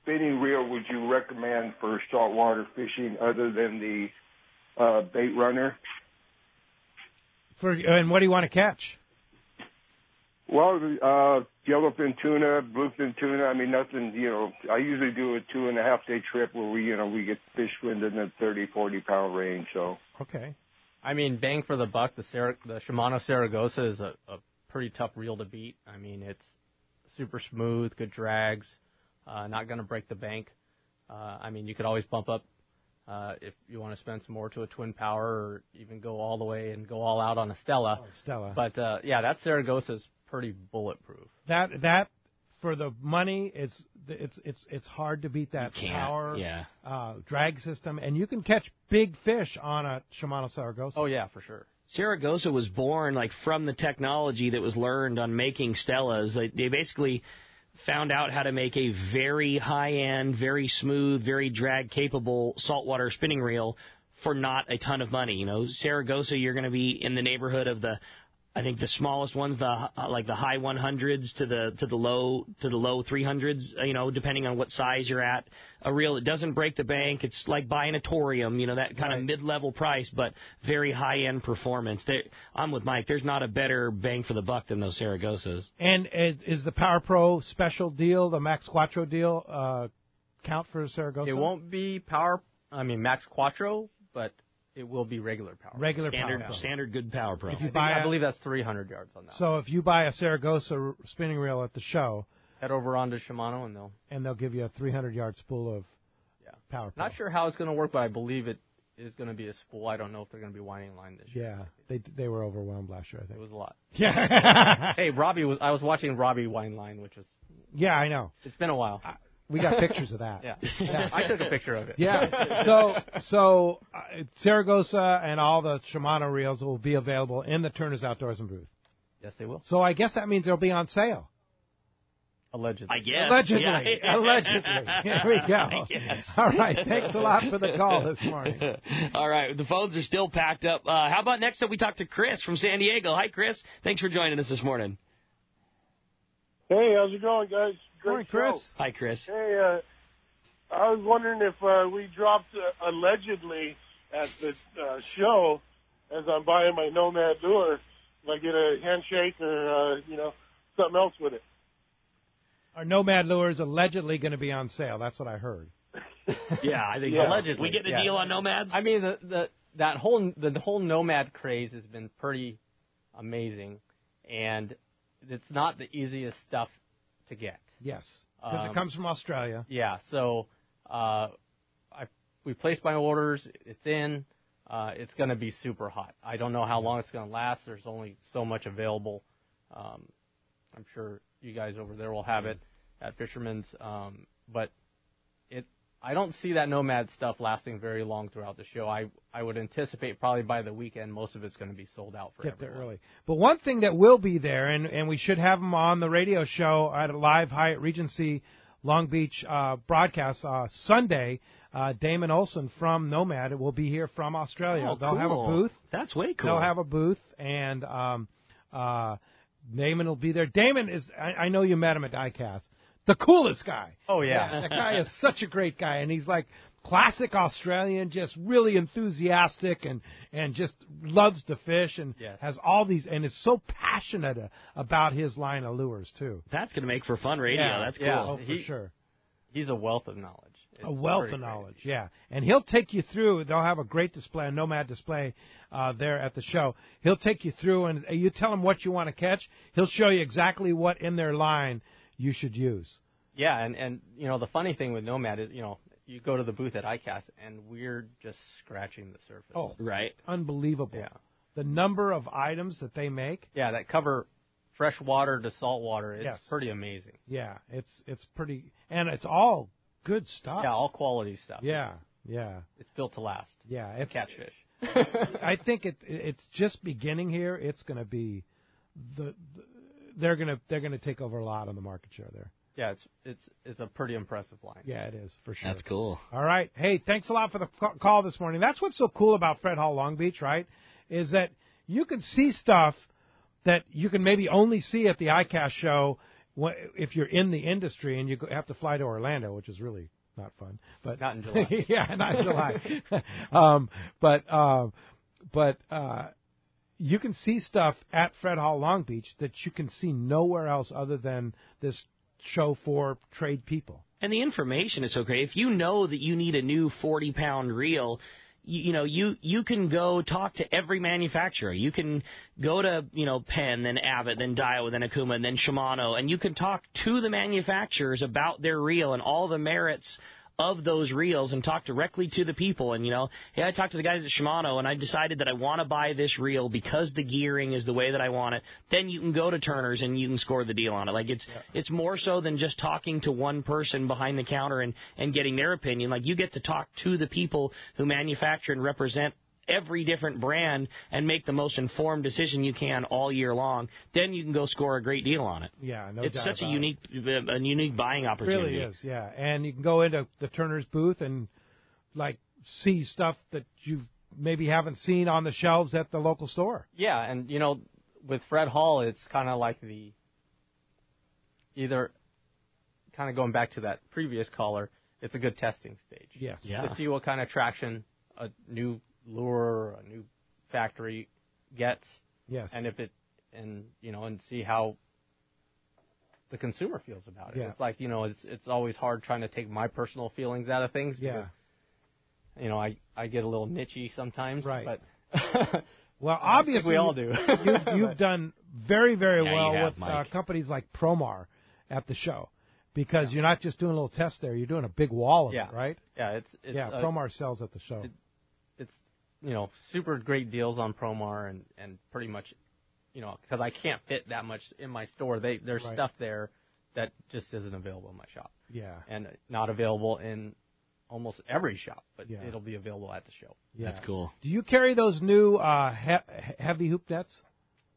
spinning reel would you recommend for saltwater fishing other than the bait runner? And what do you want to catch? Well, yellowfin tuna, bluefin tuna. I mean, nothing, I usually do a 2.5-day trip where we get fish within the 30, 40-pound range, so. Okay. I mean, bang for the buck, the Shimano Saragossa is a pretty tough reel to beat. I mean, it's super smooth, good drags, not going to break the bank. I mean, you could always bump up if you want to spend some more to a twin power, or even go all the way and go all out on a Stella. Oh, Stella. But yeah, that Saragossa is pretty bulletproof. That for the money, it's hard to beat that power drag system, and you can catch big fish on a Shimano Saragossa. Oh yeah, for sure. Saragossa was born from the technology that was learned on making Stellas. They basically found out how to make a very high-end, very smooth, very drag-capable saltwater spinning reel for not a ton of money. Saragossa, you're going to be in the neighborhood of I think the smallest ones, like the high 100s to the low 300s. Depending on what size you're at. A reel that doesn't break the bank. It's like buying a Torium. That kind of mid-level price, but very high-end performance. I'm with Mike. There's not a better bang for the buck than those Saragossas. And is the Power Pro special deal, the Max Quattro deal, count for Saragossa? It won't be Max Quattro, but it will be regular power. Standard good Power Pro. I believe that's 300 yards on that. So if you buy a Saragossa spinning reel at the show, head over onto Shimano and they'll give you a 300-yard spool of Power Pro. Not sure how it's going to work, but I believe it is going to be a spool. I don't know if they're going to be winding line this year. Yeah, they were overwhelmed last year, I think. It was a lot. Yeah. Hey, I was watching Robbie wind line, which was. Yeah, I know. It's been a while. We got pictures of that. Yeah. I took a picture of it. Yeah. So Saragossa and all the Shimano reels will be available in the Turner's Outdoorsman booth. Yes, they will. So I guess that means they'll be on sale. Allegedly. I guess. Allegedly. Yeah. Allegedly. Here we go. All right. Thanks a lot for the call this morning. All right. The phones are still packed up. How about next up we talk to Chris from San Diego. Hi, Chris. Thanks for joining us this morning. Hey, how's it going, guys? Morning, Chris. Hi, Chris. Hey, I was wondering if we dropped allegedly at the show as I'm buying my Nomad lure, if I get a handshake or, something else with it. Our Nomad lure is allegedly going to be on sale. That's what I heard. Yeah, I think allegedly. We get a deal on Nomads? I mean, the whole Nomad craze has been pretty amazing, and it's not the easiest stuff to get. Yes, because it comes from Australia. Yeah, so we placed my orders. It's in. It's going to be super hot. I don't know how long it's going to last. There's only so much available. I'm sure you guys over there will have it at Fisherman's, but I don't see that Nomad stuff lasting very long throughout the show. I would anticipate probably by the weekend most of it's going to be sold out for Get there everyone. early. But one thing that will be there, and we should have them on the radio show at a live Hyatt Regency Long Beach broadcast Sunday, Damon Olson from Nomad will be here from Australia. Oh, They'll have a booth. That's way cool. They'll have a booth, and Damon will be there. Damon is, I know you met him at ICAST, the coolest guy. Oh, yeah. That guy is such a great guy, and he's like classic Australian, just really enthusiastic and just loves to fish and has all these, and is so passionate about his line of lures, too. That's going to make for fun radio. Yeah. That's cool. Yeah, for sure. He's a wealth of knowledge. A wealth of knowledge, yeah. And he'll take you through. They'll have a great display, a Nomad display there at the show. He'll take you through, and you tell him what you want to catch. He'll show you exactly what in their line you should use. Yeah, and the funny thing with Nomad is, you go to the booth at ICAST, and we're just scratching the surface. Oh, right. Unbelievable. Yeah. The number of items that they make. Yeah, that cover fresh water to salt water. It's pretty amazing. Yeah, it's pretty, and it's all good stuff. Yeah, all quality stuff. Yeah, yeah. It's built to last. Yeah, it's catfish. I think it's just beginning here. It's going to be they're going to take over a lot on the market share there. Yeah, it's a pretty impressive line. Yeah, it is for sure. That's cool. All right. Hey, thanks a lot for the call this morning. That's what's so cool about Fred Hall Long Beach, right? Is that you can see stuff that you can maybe only see at the ICAST show if you're in the industry and you have to fly to Orlando, which is really not fun. But not in July. Yeah, not in July. But you can see stuff at Fred Hall Long Beach that you can see nowhere else other than this show for trade people. And the information is so great. If you know that you need a new 40-pound reel, you can go talk to every manufacturer. You can go to, Penn, then Abbott, then Daiwa, then Akuma, then Shimano, and you can talk to the manufacturers about their reel and all the merits of those reels and talk directly to the people. And, hey, I talked to the guys at Shimano, and I decided that I want to buy this reel because the gearing is the way that I want it. Then you can go to Turner's and you can score the deal on it. Like, it's more so than just talking to one person behind the counter and getting their opinion. Like, you get to talk to the people who manufacture and represent every different brand and make the most informed decision you can all year long. Then you can go score a great deal on it. Yeah, no it's doubt such a about unique buying opportunity. It really is, yeah. And you can go into the Turner's booth and see stuff that you maybe haven't seen on the shelves at the local store. Yeah, and with Fred Hall, it's kind of like either kind of going back to that previous caller. It's a good testing stage. Yes. Yeah. To see what kind of traction a new lure, a new factory gets. Yes. And and see how the consumer feels about it. Yeah. It's like, it's always hard trying to take my personal feelings out of things because, I get a little nichey sometimes. Right. But well, obviously we all do. you've done very, very well you have, with companies like Promar at the show. Because you're not just doing a little test there, you're doing a big wall of it, right? Yeah, Promar sells at the show. It's super great deals on Promar and pretty much, because I can't fit that much in my store. There's stuff there that just isn't available in my shop. Yeah. And not available in almost every shop, but it'll be available at the show. Yeah. That's cool. Do you carry those new heavy hoop nets?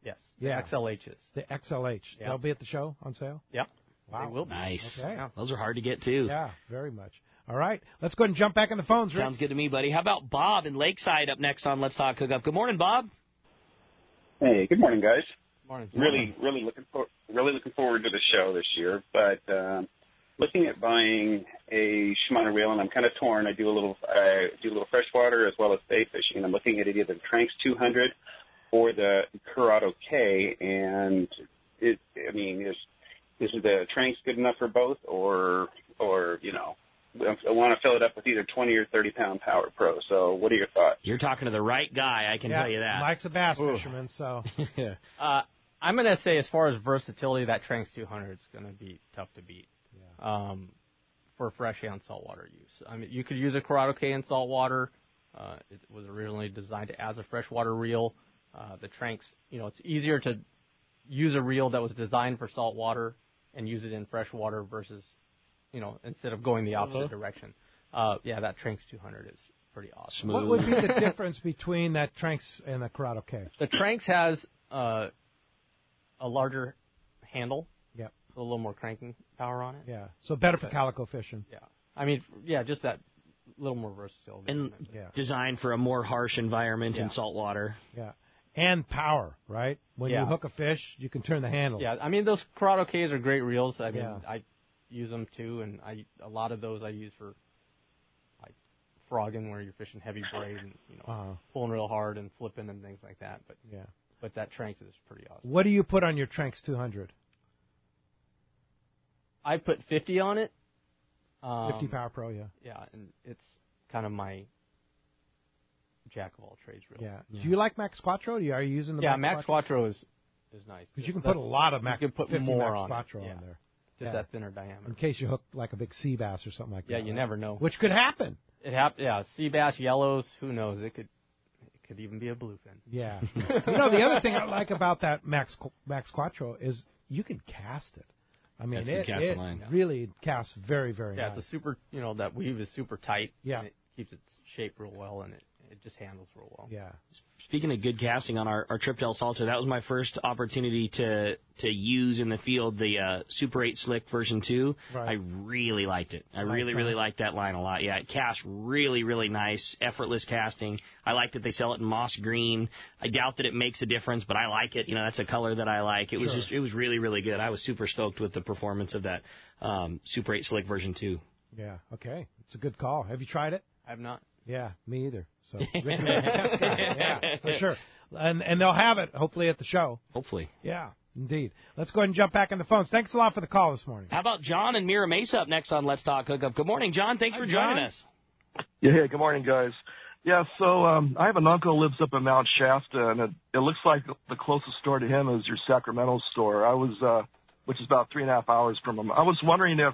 Yes. Yeah. The XLHs. The XLH. Yeah. They'll be at the show on sale? Yeah. Wow. They will be. Nice. Okay. Yeah. Those are hard to get, too. Yeah, very much. All right. Let's go ahead and jump back on the phones, Rick. Sounds good to me, buddy. How about Bob in Lakeside up next on Let's Talk Hookup? Good morning, Bob. Hey, good morning, guys. Morning. Really looking forward to the show this year. But looking at buying a Shimano reel, and I'm kind of torn. I do a little freshwater as well as bait fishing, and I'm looking at either the Tranx 200 or the Curado K. And is the Tranx good enough for both, or I want to fill it up with either 20 or 30 pound Power Pro. So what are your thoughts? You're talking to the right guy, I can tell you that. Mike's a bass fisherman, so. I'm going to say as far as versatility, that Tranx 200 is going to be tough to beat for fresh and saltwater use. I mean, you could use a Curado K in saltwater. It was originally designed as a freshwater reel. The Tranx, it's easier to use a reel that was designed for saltwater and use it in freshwater versus, instead of going the opposite direction. That Tranx 200 is pretty awesome. Smooth. What would be the difference between that Tranx and the Curado K? The Tranx has a larger handle. Yep. With a little more cranking power on it. Yeah. So better for calico fishing. Yeah. I mean, just that little more versatile. And designed for a more harsh environment in saltwater. Yeah. And power, right? When you hook a fish, you can turn the handle. Yeah, I mean, those Curado Ks are great reels. I mean, I use them too, and a lot of those I use for like frogging, where you're fishing heavy braid and pulling real hard and flipping and things like that. But that Tranx is pretty awesome. What do you put on your Tranx 200? I put 50 on it. 50 Power Pro, yeah. Yeah, and it's kind of my jack of all trades reel. Yeah. Do you like Max Quattro? Are you using the Max Quattro is nice. Because you can put a lot of Max. You can put 50 more Max on Quattro it. on there. Just that thinner diameter. In case you hook like a big sea bass or something like that. Yeah, you never know. Which could happen. Sea bass, yellows, who knows? It could even be a bluefin. Yeah. The other thing I like about that Max Quattro is you can cast it. I mean, That's good casting line. really casts very, very Yeah, nice. it's a super, that weave is super tight. Yeah. And it keeps its shape real well, and it just handles real well. Yeah. Speaking of good casting on our trip to El Salto, that was my first opportunity to use in the field the Super 8 Slick version 2. Right. I really liked it. I Nice, really liked that line a lot. Yeah, it casts really, really nice, effortless casting. I like that they sell it in moss green. I doubt that it makes a difference, but I like it. That's a color that I like. It was it was really, really good. I was super stoked with the performance of that Super 8 Slick version 2. Yeah, okay. It's a good call. Have you tried it? I have not. Yeah, me either. So Rick is a test guy. Yeah, for sure. And they'll have it, hopefully, at the show. Hopefully. Yeah, indeed. Let's go ahead and jump back on the phones. Thanks a lot for the call this morning. How about John and Mira Mesa up next on Let's Talk Hookup? Good morning, John. Thanks for joining us. Yeah, hey, good morning, guys. Yeah, so I have an uncle who lives up in Mount Shasta, and it looks like the closest store to him is your Sacramento store. Which is about 3.5 hours from him. I was wondering if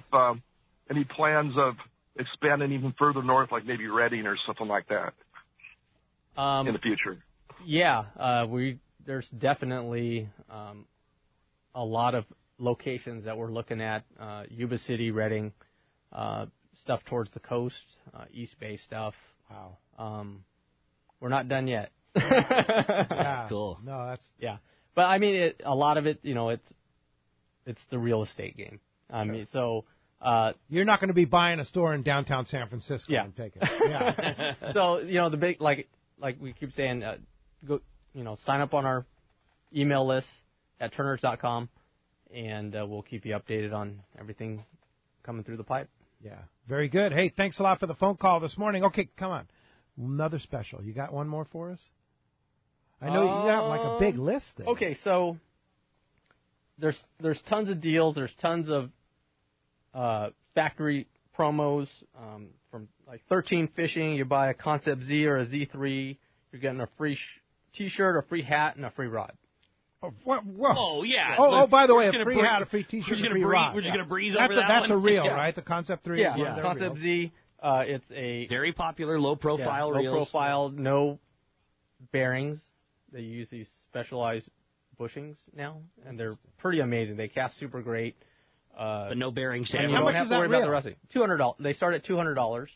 any plans of expanding even further north, like maybe Redding or something like that, in the future. Yeah, there's definitely a lot of locations that we're looking at. Yuba City, Redding, stuff towards the coast, East Bay stuff. Wow. We're not done yet. Yeah. That's cool. No, that's But I mean, a lot of it, it's the real estate game. I mean, so. You're not going to be buying a store in downtown San Francisco Yeah. and taking it. Yeah. So, the big, like we keep saying, go, sign up on our email list at turners.com, and we'll keep you updated on everything coming through the pipe. Yeah. Very good. Hey, thanks a lot for the phone call this morning. Okay, come on. Another special. You got one more for us? I know you got like a big list there. Okay, so there's tons of deals. There's tons of factory promos from like 13 Fishing. You buy a Concept Z or a Z3, you're getting a free T-shirt, a free hat, and a free rod. Oh, whoa. Oh, yeah. Oh, by the way, a free hat, a free T-shirt, a free rod. We're just going to breeze That's over that That's one. a real, Yeah. right? The Concept 3 Yeah, is one of their Concept reels. Z. It's a very popular, low-profile low reels. profile, no bearings. They use these specialized bushings now, and they're pretty amazing. They cast super great. But no bearings. And you How don't much have is to worry that about the reel? rusting. $200. They start at $200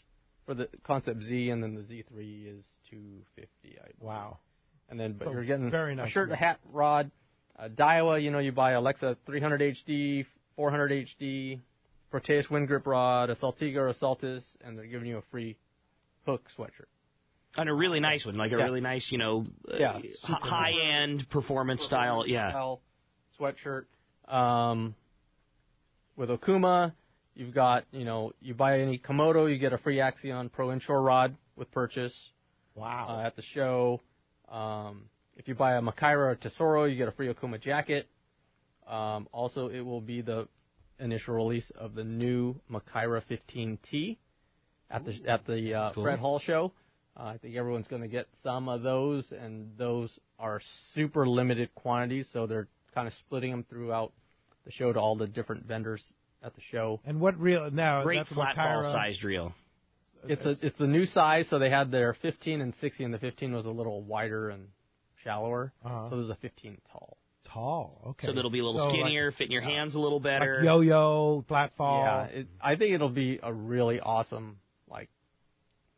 for the Concept Z, and then the Z3 is $250. Wow. And then, but So you're getting very nice a shirt, reel. a hat, rod, Daiwa. You buy Alexa 300 HD, 400 HD, Proteus wind grip rod, a Saltiga or a Saltis, and they're giving you a free hook sweatshirt. And a really nice one, like a really nice, high-end performance style. Yeah. Style sweatshirt. With Okuma, you've got, you buy any Komodo, you get a free Axion Pro Inshore rod with purchase. Wow. At the show. If you buy a Makaira or Tesoro, you get a free Okuma jacket. Also, it will be the initial release of the new Makaira 15T at the cool. Fred Hall show. I think everyone's going to get some of those, and those are super limited quantities, so they're kind of splitting them throughout the show to all the different vendors at the show. And what reel? Now, Great that's flat Makaira. ball sized reel. It's the new size, so they had their 15 and 16, and the 15 was a little wider and shallower, so there's a 15 tall. Tall, okay. So that'll be a little skinnier, fit in your hands a little better. Like yo-yo, flat fall. Yeah, I think it'll be a really awesome,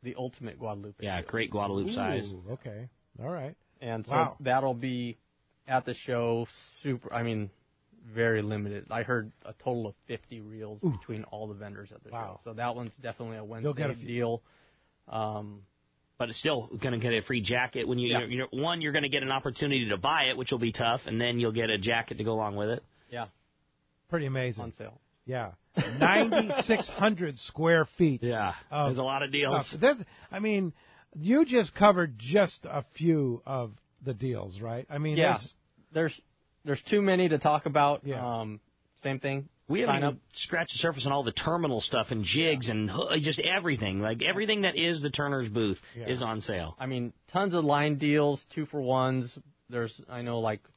the ultimate Guadalupe. Yeah, great Guadalupe size. Okay, all right. And so that'll be at the show, very limited. I heard a total of 50 reels between all the vendors at the show. So that one's definitely a Wednesday deal. But it's still going to get a free jacket. When you're going to get an opportunity to buy it, which will be tough, and then you'll get a jacket to go along with it. Yeah. Pretty amazing. On sale. Yeah. 9,600 square feet. Yeah. There's a lot of deals. You just covered just a few of the deals, right? There's too many to talk about. Yeah. Same thing. We haven't even scratched the surface on all the terminal stuff and jigs and just everything. Like everything that is the Turner's booth is on sale. Tons of line deals, 2-for-1s. There's,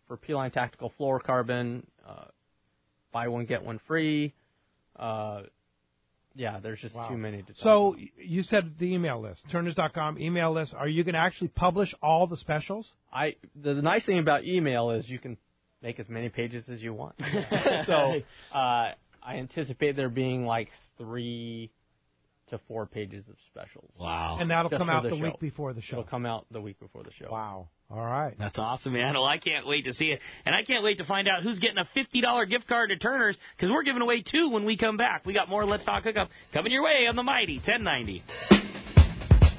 for P-Line Tactical Fluorocarbon, buy one, get one free. There's just too many to talk about. You said the email list, Turners.com email list. Are you going to actually publish all the specials? The nice thing about email is you can make as many pages as you want. So I anticipate there being like 3 to 4 pages of specials. Wow. And that'll Just come for out the the show. week before the show. It'll come out the week before the show. Wow. All right. That's awesome, man. Well, I can't wait to see it. And I can't wait to find out who's getting a $50 gift card to Turner's, because we're giving away 2 when we come back. We got more Let's Talk Hookup coming your way on the Mighty 1090.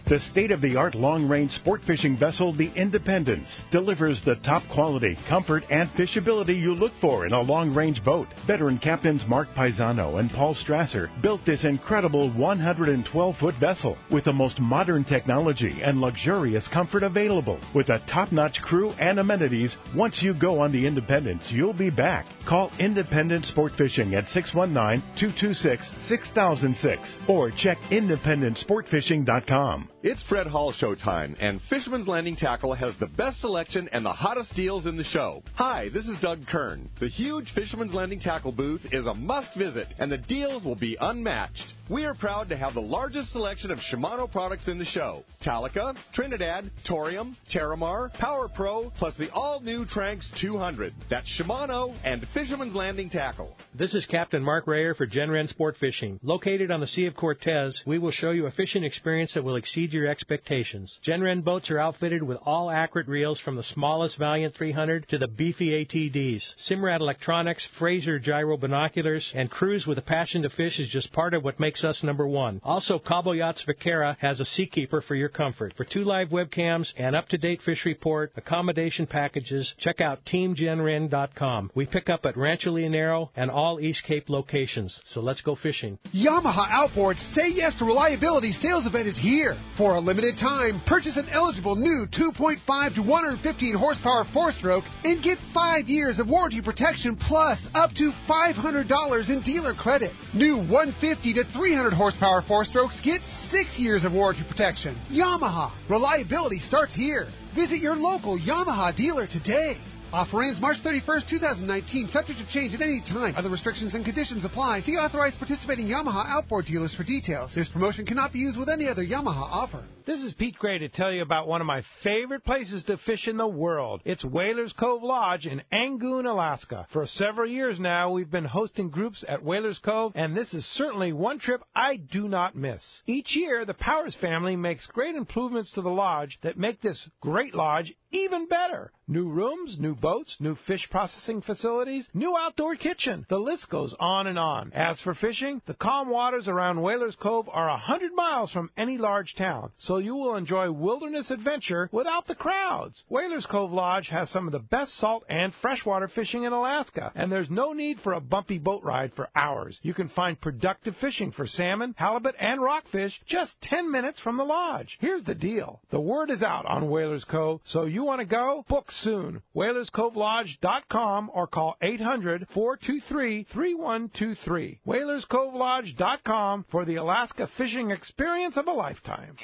The state-of-the-art long-range sport fishing vessel, the Independence, delivers the top quality, comfort, and fishability you look for in a long-range boat. Veteran captains Mark Paisano and Paul Strasser built this incredible 112-foot vessel with the most modern technology and luxurious comfort available. With a top-notch crew and amenities, once you go on the Independence, you'll be back. Call Independence Sport Fishing at 619-226-6006 or check independencesportfishing.com. It's Fred Hall showtime, and Fisherman's Landing Tackle has the best selection and the hottest deals in the show. Hi, this is Doug Kern. The huge Fisherman's Landing Tackle booth is a must-visit, and the deals will be unmatched. We are proud to have the largest selection of Shimano products in the show. Talica, Trinidad, Torium, Terramar, Power Pro, plus the all-new Tranx 200. That's Shimano and Fisherman's Landing Tackle. This is Captain Mark Rayer for Genren Sport Fishing. Located on the Sea of Cortez, we will show you a fishing experience that will exceed your expectations. Genren boats are outfitted with all accurate reels from the smallest Valiant 300 to the beefy ATDs. Simrad electronics, Fraser gyro binoculars, and crews with a passion to fish is just part of what makes us number one. Also, Cabo Yachts Vaquera has a Seakeeper for your comfort. For 2 live webcams, an up-to-date fish report, accommodation packages, check out TeamGenren.com. We pick up at Rancho Leonero and all East Cape locations. So let's go fishing. Yamaha Outboard's Say Yes to Reliability sales event is here. For a limited time, purchase an eligible new 2.5 to 115 horsepower 4-stroke and get 5 years of warranty protection plus up to $500 in dealer credit. New 150 to 300 horsepower 4-strokes get 6 years of warranty protection. Yamaha. Reliability starts here. Visit your local Yamaha dealer today. Offer ends March 31st, 2019, subject to change at any time. Other restrictions and conditions apply. See authorized participating Yamaha outboard dealers for details. This promotion cannot be used with any other Yamaha offer. This is Pete Gray to tell you about one of my favorite places to fish in the world. It's Whalers Cove Lodge in Angoon, Alaska. For several years now, we've been hosting groups at Whalers Cove, and this is certainly one trip I do not miss. Each year, the Powers family makes great improvements to the lodge that make this great lodge even better. New rooms, new boats, new fish processing facilities, new outdoor kitchen. The list goes on and on. As for fishing, the calm waters around Whalers Cove are 100 miles from any large town, so you will enjoy wilderness adventure without the crowds. Whalers Cove Lodge has some of the best salt and freshwater fishing in Alaska, and there's no need for a bumpy boat ride for hours. You can find productive fishing for salmon, halibut, and rockfish just 10 minutes from the lodge. Here's the deal. The word is out on Whalers Cove, so you want to go? Book soon. WhalersCoveLodge.com or call 800-423-3123. WhalersCoveLodge.com for the Alaska fishing experience of a lifetime.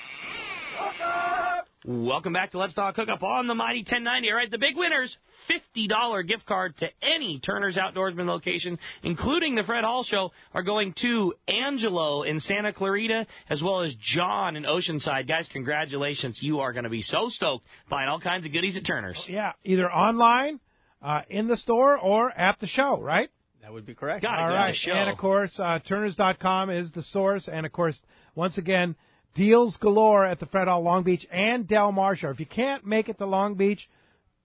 Welcome back to Let's Talk Hookup on the Mighty 1090. All right, the big winners, $50 gift card to any Turner's Outdoorsman location, including the Fred Hall Show, are going to Angelo in Santa Clarita, as well as John in Oceanside. Guys, congratulations. You are going to be so stoked buying all kinds of goodies at Turner's. Yeah, either online, in the store, or at the show, right? That would be correct. All right, and of course, Turners.com is the source, and of course, once again, deals galore at the Fred Hall Long Beach and Del Mar Show. If you can't make it to Long Beach,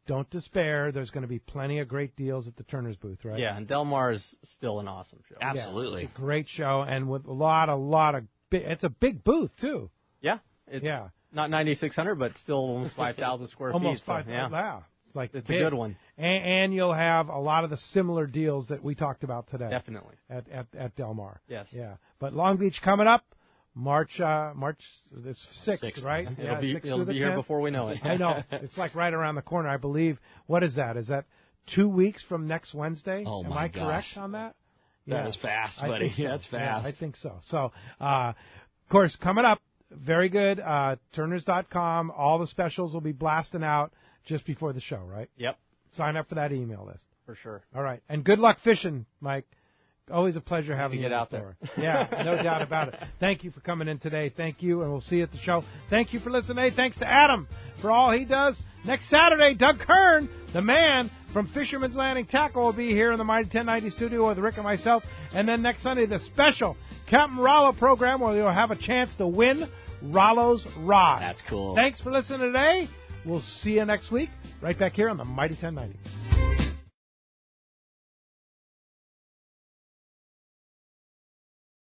don't despair. There's going to be plenty of great deals at the Turner's booth, right? Yeah, and Del Mar is still an awesome show. Absolutely. Yeah, it's a great show, and with a lot of it's a big booth, too. Yeah. It's not 9,600, but still almost 5,000 square feet. Almost 5,000, yeah. It's like it's big. a good one. And you'll have a lot of the similar deals that we talked about today. Definitely. At Del Mar. Yes. Yeah. But Long Beach coming up. March this 6th, right? It'll be here 10th. Before we know it. I know. It's like right around the corner, I believe. What is that? Is that 2 weeks from next Wednesday? Oh, Am my I gosh. correct on that? That is fast, buddy. So. That's fast. Yeah, I think so. So, of course, coming up, very good. Turners.com. All the specials will be blasting out just before the show, right? Yep. Sign up for that email list. For sure. All right. And good luck fishing, Mike. Always a pleasure having you get out there. there. Yeah, no doubt about it. Thank you for coming in today. Thank you, and we'll see you at the show. Thank you for listening. Hey, thanks to Adam for all he does. Next Saturday, Doug Kern, the man, from Fisherman's Landing Tackle will be here in the Mighty 1090 studio with Rick and myself. And then next Sunday, the special Captain Rollo program where you'll have a chance to win Rollo's rod. That's cool. Thanks for listening today. We'll see you next week right back here on the Mighty 1090.